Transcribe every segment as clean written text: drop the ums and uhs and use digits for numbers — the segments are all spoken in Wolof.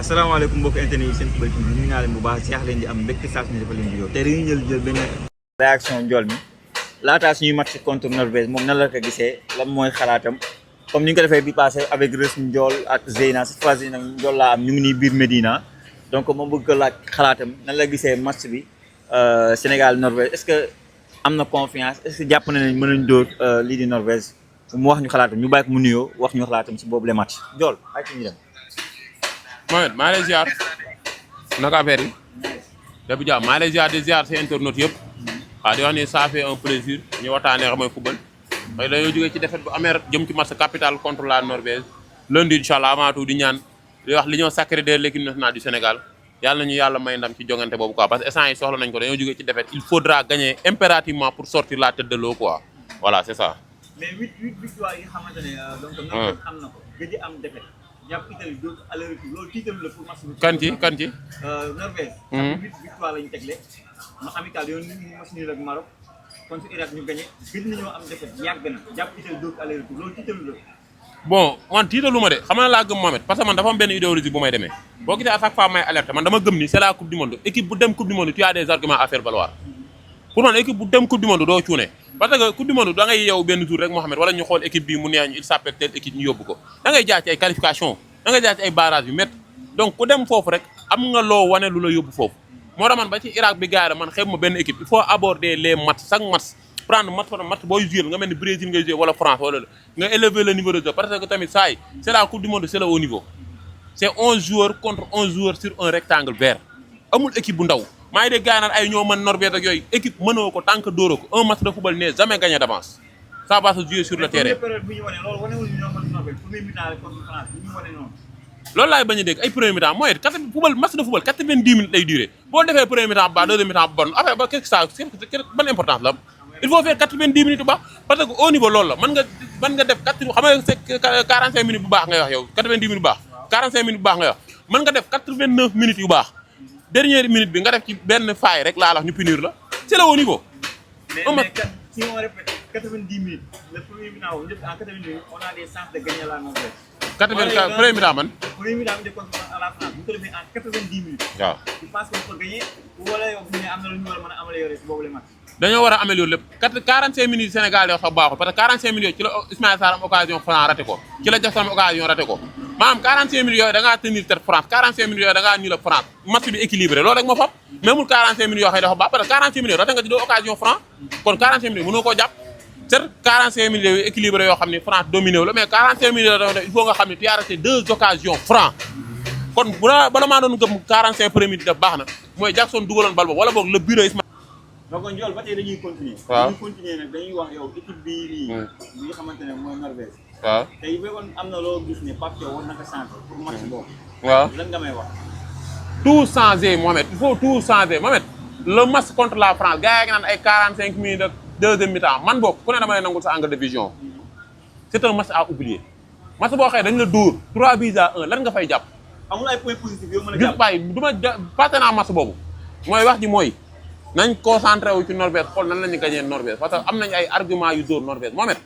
asalaamaaleykum mbokk internet yi Senfootball TV nuyu naa leen bu baax seex leen di am mbégte saa su ne dafa leen di yow te dañuy jël benn réaction Ndiol mi laataa suñuy match contre Norvège moom nan la ko gisee lan mooy xalaatam comme ni ñu ko defee bi passé avec Reus Ndiol ak Zeyna cette fois-ci nag Ndiol laa am ñu ngi nii biir Medina donc moom bëgg ko laaj xalaatam nan la gisee match bi Sénégal Norvège est-ce que am na confiance est-ce que jàpp na ne mën nañ dóor lii di Norvège mu wax ñu xalaatam ñu bàyyi ko mu nuyoo wax ñu xalaatam si boobu le match Ndiol ay ci ñu dem. Mohamed maa ngi lay ziar naka affaire yi depuis jàmm maa ngi lay ziar di ziar seen internautes yëpp waaw di wax ni ça fait un plaisir ñu waxtaanee xam mooy football xëy dañoo jógee ci défaite bu amer jëm ci match capital contre la Norvège lundi incha allah avant tout di ñaan di wax l'union sacrée de l'équipe nationale du Sénégal yàlla nañu yàlla may ndam ci jongante boobu quoi parce que instant yi soxla nañ ko dañoo jógee ci défaite il faudra gagner impérativement pour sortir la tête de l'eau quoi voilà c'est ça. mais huit victoires yi nga xamante ne donc Norvège am na ko gëj am défaite. jàpp Italie dootu aller-retour loolu tiitam la pour match bi. kan ci. Norvège. 8 victoire lañu tegle. ma amical yoon ñu match nul ak Maroc contre Irak ñu gagné gëj nañoo am défaite yàgg na jàpp Italie dootu aller-retour loolu tiitam la. bon man tiitalu ma de xam na laa gëm Mohamed parce que man dafa am benn idéologie bu may demee boo gisee à chaque fois may alerte man dama gëm ni c'est la coupe du monde équipe bu dem coupe du monde tu as des arguments à faire valoir pour man équipe bu dem coupe du monde doo cuune parce que coupe du monde da ngay yeewu benn jour rek Mohamed wala ñu xool équipe bi mu neex ñu il s'appelle telle équipe ñu yóbbu ko da ngay jaar ci ay qualification da ngay jaar ci ay barrage yu métti donc ku dem foofu rek am nga loo wane lu la yóbbu foofu moo tax man ba ci Irak bi gars yi man xeeb ma benn équipe il faut aborder les matchs chaque match prendre match booy jouer nga mel ni Brésil ngay jouer wala France wala nga élever le niveau de jeu parce que tamit saa yi c'est la coupe du monde c'est le haut niveau c'est 11 joueurs contre 11 joueurs sur un rectangle vert amul équipe bu ndaw maa ngi dégg gars yi naan ay ñoo mën Norvège ak yooyu équipe mënoo ko tant que dóoroo ko un match de football n'est jamais gagné d'avance ça va se jouer sur le terrain. loolu laay bañ a dégg ay premier mi-temps mooy football match de football 90 minutes lay durer boo defee premier mi-temps bu baax deuxième mi-temps bu bon affaire ba qu'est-ce que ça ban importance la il faut faire 90 minutes bu baax parce que au niveau loolu la mën nga def 45 minutes bu baax ngay wax yow 90 minutes bu baax 45 minutes bu baax ngay wax mën nga def 89 minutes yu baax dernière minute bi nga def ci benn faille rek laa wax ñu punir la c'est le haut niveau. mais si on répète 90 minutes le premier mi-temps en 90 minutes on a des chances de gagner la Norvège. 80 premier mi-temps man. premier mi-temps bi de contre à la France bu ko defee en 90 minutes. waaw je pense qu'on peut gagner wala yow bu ñu am na lu ñu war a mën a améliorer si boobu la match. dañoo war a améliorer lépp 45 minutes Sénégal yoo xam baaxul parce que 45 minutes yooyu ci la Ismaïla Sarr am occasion France raté ko ci la Jackson am occasion raté ko maanaam 45 minutes yooyu da ngaa tenir tête France 45 minutes yooyu da ngaa nul ak France match bi équilibré loolu rek moo fam même 45 minutes yoo xam ne dafa baax parce que 45 minutes raté nga ci doo occasion France kon 45 minutes mënoo koo jàpp certes 45 minutes yooyu équilibré yoo xam ne France dominé wu la mais 45 minutes dafa il faut nga xam ne tu as raté 2 occasions France kon bala maa doon gëm 45 premières minutes def baax na mooy Jackson dugaloon bal boobu wala boog le bureau Ismaïla. donc Ndiol ba tey dañuy continuer. waaw dañuy continuer nag dañuy wax yow équipe bii nii. bi nga xamante ne mooy Norvège. waaw tey bu fekkoon am na loo gis ne Pape Thiaw war na ko changer pour match boobu. waaw lan nga may wax. tout changer Mohamed il faut tout changer Mohamed le match contre la France gars yi nga naan ay 45 minutes ak deuxième mi-temps man boobu ku ne dama lay nangul sa angle de vision c'est un match à oublier match boo xëyee dañ la dóor 3 buts à 1 lan nga fay jàpp. amul ay points positifs yoo mën a jàpp bàyyi du ma fàtte naa match boobu mooy wax ji mooy nañ concentré wu ci Norvège xool nan la ñu gagné Norvège parce que am nañ ay argument yu dóor Norvège Mohamed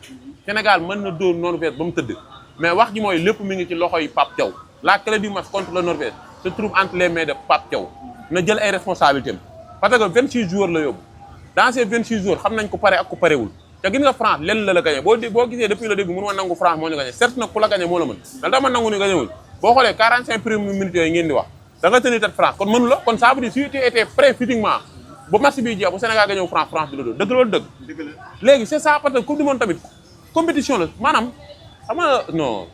Sénégal mën na dóor Norvège ba mu tëdd mais wax ji mooy lépp mi ngi ci loxoy Pape Thiaw la clé du match contre le Norvège se trouve entre les mains de Pape Thiaw na jël ay responsabilités parce que 26 joueurs la yóbbu dans ces 26 joueurs xam nañ ko pare ak ku parewul te gis nga France lenn la gagné boo gisee depuis le début mënu ma nangu France moo ñu gagné certes nag ku la gagné moo la mën dal dama nangu ni gagné wuñ boo xoolee 45 premières minutes yooyu ngeen di wax da nga tenir tête France kon mënu la kon ça veut dire si tu étais prêt physiquement bu match bi jeex bu Sénégal gagné wu France bi la doon dëgg loolu dëgg léegi c'est ça parce que coupe du monde tamit compétition la maanaam xam nga non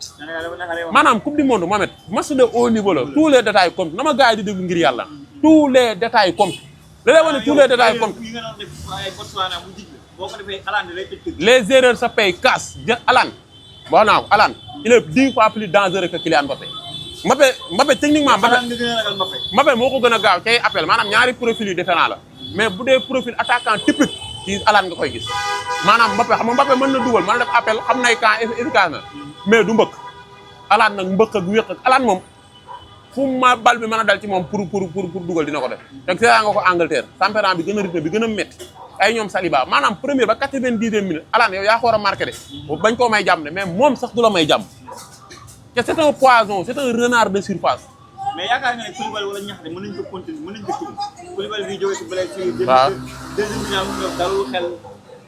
maanaam coupe du monde Mohamed match de haut niveau la tous les détails comptent na ma gars yi di déglu ngir yàlla tous les détails comptent li lay wane tous les détails comptent les erreurs ça paye casse Alan wax naa ko Alan il est 10 fois plus dangereux que Kylian Mbappé Mbappé techniquement Mbappé moo ko gën a gaaw cay appel maanaam ñaari profil yu différent la mais bu dee profil attaquant typique ci Alan nga koy gis maanaam Mbappé xam nga Mbappé mën na dugal mën na def appel xam nay camp efficace na mais du mbëkk Alan nag mbëkk ak wéq ak Alan moom fu ma bal bi mën a dal ci moom pour dugal dina ko def te seetaa nga ko Angleterre tempérament bi gën a rythme bi gën a métti ay ñoom Saliba maanaam première ba 90e minute Alan yow yaa ko war a marqué de bañ koo may jàmm de mais moom sax du la may jàmm te c'est un poison c'est un renard de surface mais yaakaar nga ne Koulibaly wala Niakhaté mën nañu ko continuer mën nañu ko tudd Koulibaly bi jógee si blessure. waaw deuxième mi-temps mu dalul xel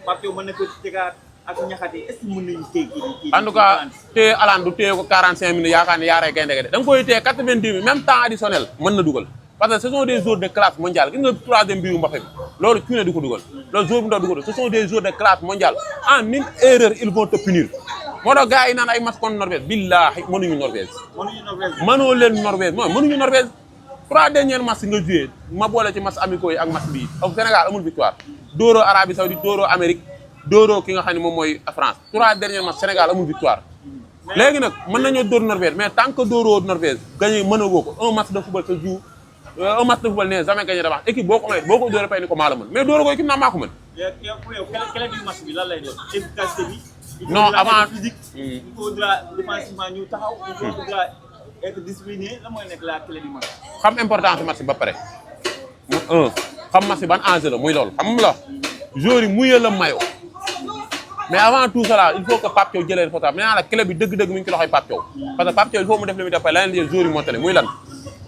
Pape Thiaw mën na ko tegaat ak Niakhaté est-ce que mën nañu téye kii en tout cas téye Haaland du téye ko 45 minutes yaakaar ne yaaree gaynde de da nga koy téye 90 minutes même temps additionnel mën na dugal parce que ce sont des joueurs de classe mondiale gis nga troisième bi yu Mbappé bi loolu cu ne du ko dugal loolu joueur bu ndaw du ko dugal ce sont des joueurs de classe mondiale en une erreur ils vont te punir moo tax gars yi naan ay match contre Norvège billaahi mënuñu Norvège mënoo leen Norvège mooy mënuñu Norvège 3 derniers matchs nga joué ma boole ci match amicaux yi ak match bii au Sénégal amul victoire dóoroo Arabie Saoudite dóoroo Amérique dóoroo ki nga xam ne moom mooy France 3 derniers matchs Sénégal amul victoire léegi nag mën nañoo dóor Norvège mais tant que dóoroo Norvège gagné mënagoo ko un match de football se joue un match de football n'est jamais gagné d'avance équipe boo ko amee boo ko dóoree pay ni ko maa la mën mais dóoroo ko équipe naa maa ko mën quel du match bi lan lay doon efficacité bi non avant physique il faudra défensivement ñu taxaw il faudra être discipliné la mooy nekk la clé du match xam importance match ba pare un xam match ban enjeu la muy loolu xam la joueur yi muyee la mayo mais avant tout cela il faut que Pape Thiaw jëlee photo nee naa la clé bi dëgg-dëgg mi ngi ci loxoy Pape Thiaw parce que Pape Thiaw il faut mu def li muy def leneen les joueurs yi montale muy lan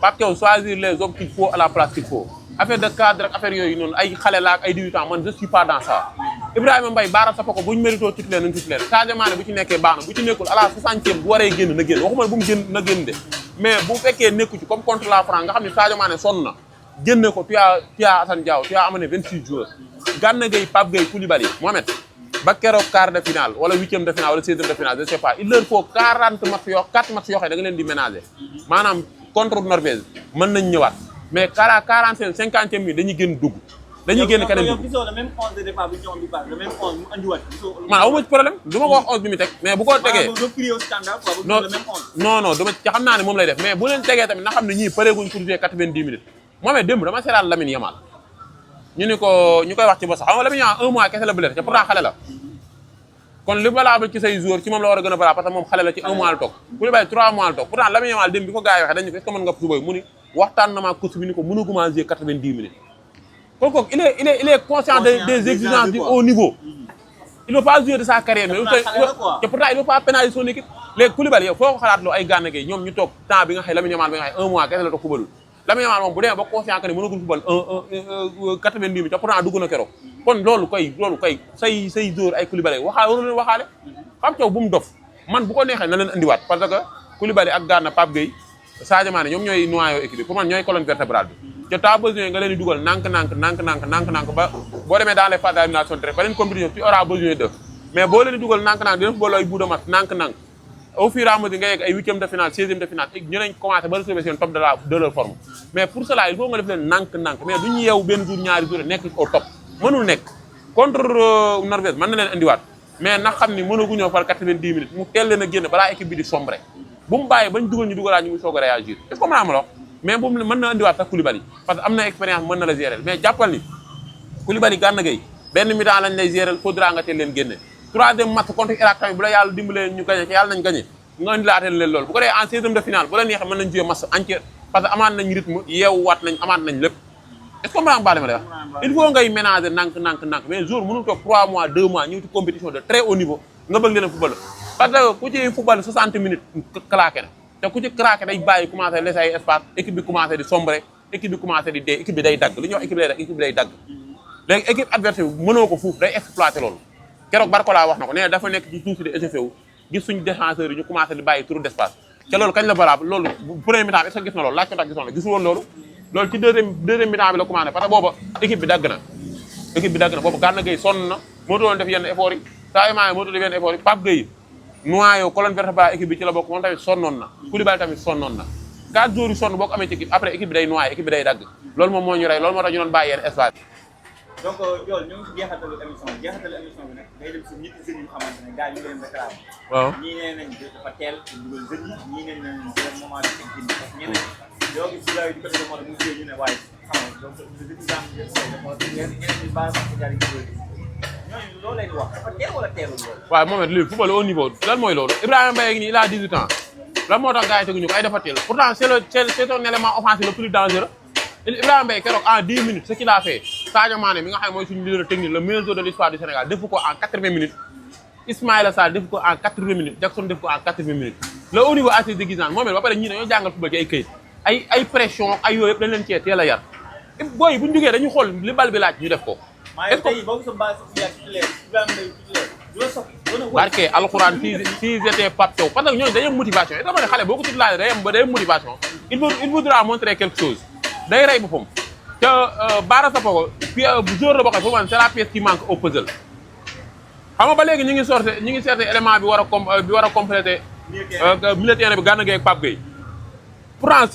Pape Thiaw choisir les hommes qu'il faut à la place qu'il faut affaire de cadre ak affaire yooyu noonu ay xale la ak ay 18 ans man je suis pas dans ça Ibrahima Mbaye Baara Sapoko bu ñu mérito titulaire nañ titulaire Sadio Mané bu ci nekkee baax na bu ci nekkul à la 60e bu waree génn na génn waxuma ne bu mu génn na génn de mais bu fekkee nekku ci comme contre la France nga xam ne Sadio Mané sonn na génne ko tu as Assane Diao tu as amené 26 joueurs Gana Gueye Pape Gueye Koulibaly Mohamed ba keroog quart de finale wala 8e de finale wala 16e de finale je sais pas il leur faut 40 matchs yoo 4 matchs yoo xam ne da nga leen di ménager maanaam contre Norvège mën nañ ñëwaat mais 45 50e minute dañuy génn dugg dañuy génn keneen dugg gisoo le même 11 de départ bi ñu am bi baax le même 11 mu andiwaat man awuma ci problème du ma ko wax 11 bi mu teg mais bu ko tegee non dama ci xam naa ne moom lay def mais bu leen tegee tamit na xam ne ñii pareeguñ pour jouer 90 minutes moomee démb dama seetaan Lamine Yamal ñu ni ko ñu koy wax ci bosa xam nga Lamine Yamal 1 mois kese la blessé te pourtant xale la kon li valable ci say joueurs ci moom la war a gën a valable parce que moom xale la ci 1 mois la toog Koulibaly 3 mois la toog pourtant Lamine Yamal démb bi ko gars yi waxee dañu ko est-ce que mën nga subay mu ni waxtaan na ma coach bi ni ko mënuguma jouer 90 minutes kon kooku il est conscient des exigences du haut niveau il ne veut pas jouer de sa carrière mais te pourtant il ne veut pas pénaliser son équipe léegi Koulibaly yow foo ko xalaat loo ay Gana Gueye ñoom ñu toog temps bi nga xëy Lamine Yamal bi nga xëy 1 mois kese la toog fubalul Lamine Yamal moom bu demee ba conscient que ne mënagul fubal 90 minutes te pourtant dugg na keroog kon loolu koy say dóor ay Koulibaly waxaale waru leen waxaale Pape Thiaw bu mu dof man bu ko neexee na leen andiwaat parce que Koulibaly ak Gana Pape Gueye Sadio Mané ñoom ñooy noyau équipe bi pour man ñooy colonne vertébrale bi te t'as besoin nga leen di dugal nànk ba boo demee dans les phases d'élimination directe ba leen compétition tu auras besoin d'eux mais boo leen di dugal nànk dina football ay bout de match nànk au fur et à mesure nga yegg ay 8e de finale 16e de finale ñu nañ commencé ba retrouver seen top de leur forme mais pour cela il faut nga def leen nànk mais duñu yeewu benn jour ñaari jour nekk au top mënul nekk contre Norvège mën na leen indiwaat mais na xam ni mënaguñoo far 90 minutes mu teel leen a génn balaa équipe bi di sombre bu mu bàyyi bañ dugal ñu dugalaat ñu muy soog a réagir est-ce que mën naa ma la wax mais bu mën na indiwaat sax Koulibaly parce que am na expérience mën na la gérer mais jàppal ni Koulibaly Gana Gueye benn mi-temps lañ lay gérer faudra nga teel leen génne 3e match contre Irak tamit bu la yàlla dimbalee ñu gagné te yàlla nañ gagné nga indilaateen leen loolu bu ko dee en 16e de finale bu la neexee mën nañ jouer match entier parce que amaat nañ rythme yeewuwaat nañ amaat nañ lépp est-ce que mën naa ma lay wax il faut ngay ménager nànk mais jour mënul toog 3 mois 2 mois ñëw ci compétition de très haut niveau nga bëgg leen a football parce que ku ci football 60 minutes claqué na te ku ci craqué day bàyyi commencé laisser ay espace équipe bi commencé di sombre équipe bi commencé di dee équipe bi day dagg li ñuy wax équipe bi day dagg léegi équipe adversaire bi mënoo ko fuuf day exploité loolu keroog Barcola wax na ko nee na dafa nekk ci suuf si di échauffé wu gis suñu défenseurs yi ñu commencé di bàyyi trop d'espace te loolu kañ la valable loolu premier mi-temps bi est-ce que gis na loolu laaj ko tax gisoon na gisul woon loolu ci deuxième mi-temps bi la commencé parce que booba équipe bi dagg na boobu Gana Gueye sonn na moo doon def yenn effort yi Sadio Mané moo doon def yenn effort yi Pape Gueye noyau colonne vertébrale équipe bi ci la bokk moom tamit sonnoon na Koulibaly tamit sonnoon na 4 jours yu sonn boo ko amee ci équipe après équipe bi day noyé équipe bi day dagg loolu moom moo ñu rey loolu moo tax ñu doon bàyyi yenn espace donc yow ñu ngi si jeexatalu émission bi nag day dem si ñetti jeunes yu xamante ne gars yi ñu ngi leen réclamé. waaw ñii nee nañ dafa teel dugal jeunes yi ñii nee nañ c'est moment de teg parce que ñeneen yoo gis si gars yi di ko defee moo tax mu jiyee ñu ne waaye xam nga donc le président ñeneen ñi baax na jaar yi ñooñu loolu lay wax dafa teel wala teelul loolu. waaw Mohamed lii football au niveau lan mooy loolu Ibrahima Mbaye nii il a 18 ans lan moo tax gars yi teguñu ko ay dafa teel pourtant c'est un élément offensif le plus dangereux. Ibrahima Mbaye keroog en 10 minutes ce qu'il a fait Sadio Mané mi nga xam ne mooy suñu leader technique le meilleur joueur de l'histoire du Sénégal def ko en 80 minutes Ismaïla Sarr def ko en 80 minutes Jackson def ko en 80 minutes le haut niveau assez déguisant moom it ba pare ñii dañoo jàngal football ci ay këyit ay pression ay yooyu yëpp dañ leen cee teel a yar booy yi bu ñu jógee dañu xool li bal bi laaj ñu def ko. est-ce que barke alxuraan si j'étais Pape Thiaw parce que ñooñu dañu am motivation et dama ne xale boo ko tudd day am motivation il voudra montrer quelque chose day rey boppam te Bara Sapoko jour la boo xam ne foofu c'est la pièce qui manque au puzzle. xam nga ba léegi ñu ngi sorte élément bi war a compléter milieu terrain bi Gana Gueye ak Pape Gueye. pourtant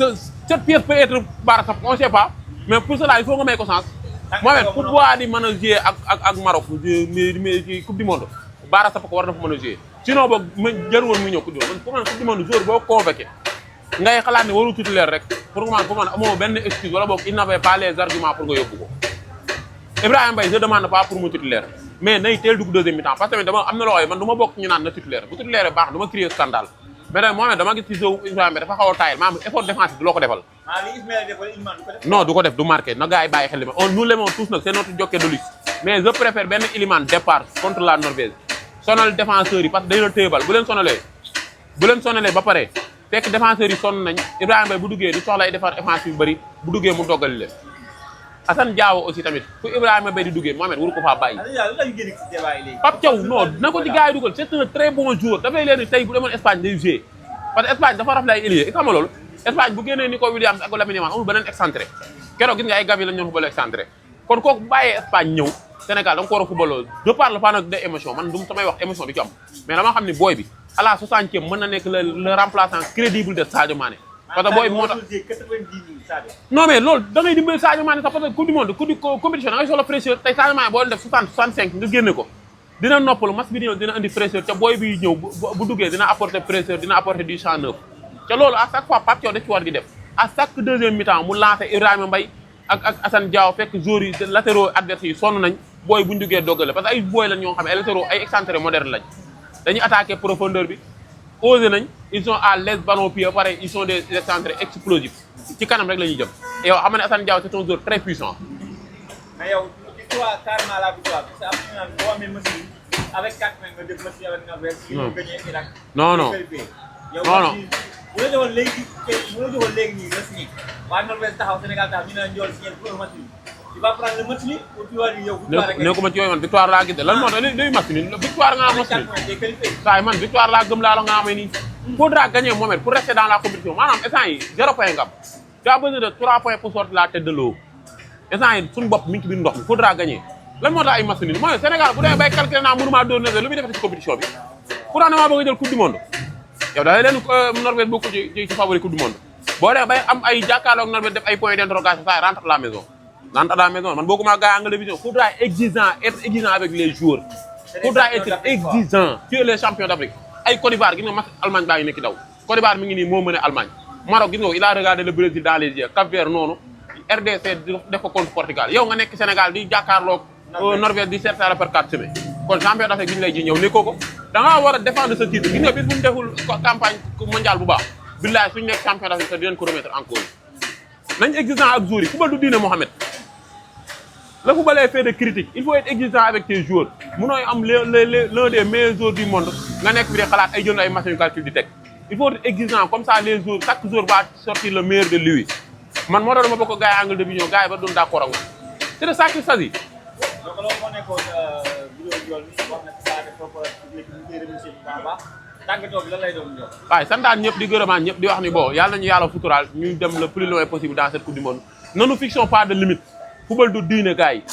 cette pièce peut être Bara Sapoko on sait pas mais pour cela il faut nga may ko sens. Mohamed pour pouvoir di mën a jouer ak Maroc ci coupe du monde Bara Sapoko war na fa mën a jouer sinon boog jarul woon muy ñëw coupe du monde pour man coupe du monde joueur boo convoqué ngay xalaat ne waru titulaire rek pour man amoo benn excuse wala boog il n'avait pas les arguments pour nga yóbbu ko. Ibrahima Mbaye je demande pas pour mu titulaire mais nay teel dugg deuxième mi-temps parce que tamit dama am na loo xam man du ma bokk ñu naan na titulaire bu titulaire baax du ma créer scandale mais nag Mohamed dama gis ci zow Ibrahima dafa xaw a taayal maanaam effort défensif du loo ko defal. Non du ko def du marqué na gars yi bàyyi xel li ma nous l'aimons tous nag c'est notre jockey de luxe mais je préfère benn Iliman départ contre la Norvège sonal défenseurs yi parce que dañu la téye bal bu leen sonalee ba pare fekk défenseurs yi sonn nañ Ibrahima Mbaye bu duggee di soxla ay défense offensive yu bëri bu duggee mu doggali leen Assane Diao aussi tamit fu Ibrahima Mbaye di duggee Mohamed waru ko faa bàyyi. Pape Thiaw non na ko ci gars yi dugal c'est un très bon joueur dafay leen ni tey bu demoon Espagne day jouer parce que Espagne dafa rafetlu ay ailier xam nga loolu Espagne bu génnee Nico Williams ak Lamine Yamal amul beneen excentré keroog gis nga ay Gavi lañ ñoon football excentré kon kooku bu bàyyee Espagne ñëw Sénégal da nga ko war a footballoo je parle pas nag de émotion man du samay wax émotion du ci am mais dama xam ni booy bi à la 60e mën na nekk le remplaçant crédible de Sadio Mané parce que booy bi moo tax non mais loolu da ngay dimbali Sadio Mané sax parce que coupe du monde compétition da ngay soxla fraîcheur tey Sadio Mané boo def 60 65 nga génne ko dina noppalu match bi di ñëw dina indi fraîcheur ca booy bi ñëw bu duggee dina apporter fraîcheur dina apporter du sang neuf ca loolu à chaque fois Pape Thiaw daf ci war di def à chaque deuxième mi-temps mu lancé Ibrahima Mbaye ak Assane Diao fekk joueurs yi latéraux adversaires yi sonn nañ booy bu ñu duggee doggale parce que ay booy lañ ñoo xam ne ay latéraux ay excentrés moderne lañ dañuy attaquer profondeur bi osé nañ ils sont à l'aise ballon pied pareil ils sont des excentrés explosifs ci kanam rek la ñuy jëm yow xam nga ne Assane Diao c'est un joueur très puissant. mais yow victoire carrément la victoire parce que am na boo amee machine avec 4 points nga def machine avec Norvège. non gagné Irak. non non non bu la joxoon léegi nii nga signé waa Norvège taxaw Sénégal taxaw ñu ne la Ndiol signé pour match bi tu vas prendre le match bi ou tu vas dire yow. victoire rek ne ko ma ci yooyu man victoire laa gis de lan moo tax day match ni victoire nga am match ni saa man victoire laa gëm laa la nga amee nii. faudra gagner Mohamed pour rester dans la compétition maanaam instant yi 0 point nga am tu as besoin de 3 points pour sortir la tête de l'eau instant yi suñu bopp mi ngi ci biir ndox mi faudra gagner lan moo tax ay match ni mooy Sénégal bu demee bay calculer naa mënuma doon ne lu muy defati ci compétition bi pourtant damaa bëgg a jël coupe du monde yow da leen Norvège bokku ci favori coupe du monde boo demee bay am ay jàkkaarloog Norvège def ay points d'interrogation ça rentre à la maison man bokkuma gars Angle Vision faudra être exigeant avec les joueurs faudra être exigeant tu es les champions d'Afrique ay Côte d'Ivoire gis nga match Allemagne baa ngi nekk daw Côte d'Ivoire mi ngi nii moo mën a Allemagne Maroc gis nga il a regardé le Brésil dans les yeux Cap-Vert noonu RDC def ko contre Portugal yow nga nekk Sénégal di jàkkaarloog Norvège di seet par 4 semaines kon champion d'Afrique gi ñu lay ji ñëw nekkoo ko da ngaa war a défendre ce titre gis nga bis bu ñu deful campagne mondiale bu baax billaay suñu nekk champion d'Afrique te dinañ ko remettre en cause nañ exigeant ak joueurs yi football du diine Mohamed le football est fait de critique il faut être exigeant avec tes joueurs munooy am l'un des meilleurs joueurs du monde nga nekk fi di xalaat ay jënd ay machines calcul di teg il faut être exigeant comme ça les joueurs chaque jour va sortir le meilleur de lui man moo tax dama bokk gars yi Angle de Vision gars yi ba doon d'accord ak c'est de ça qu'il s'agit. donc loolu moo nekkoon vidéo Ndiol mi wax na ci saa def ko léegi ñu koy remercier bu baax a baax tàggatoo bi lan lay doon Ndiol. waaye santaan ñëpp di gërëmaan ñëpp di wax ni bon yàlla nañu yàlla futuraal ñu dem le plus loin possible dans cette coupe du monde ne nous fixons pas de limite football du diine gars yi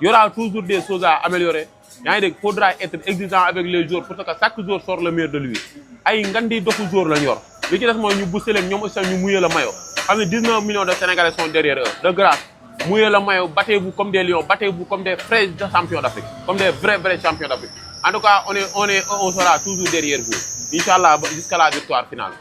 y aura toujours des choses à améliorer yaa ngi dégg faudra être exigeant avec les joueurs parce que chaque joueur sort le meilleur de lui ay ngandi doxu joueur lañ yor li ci des mooy ñu booster leen ñoom aussi ñu mouiller le maillot xam ne 19 millions de Sénégalais sont derrière eux de grâce mouillez le maillot battez-vous comme des lions battez-vous comme des vrais champions d'Afrique comme des vrais champions d'Afrique en tout cas on sera toujours derrière vous inchallah jusqu'à la victoire finale.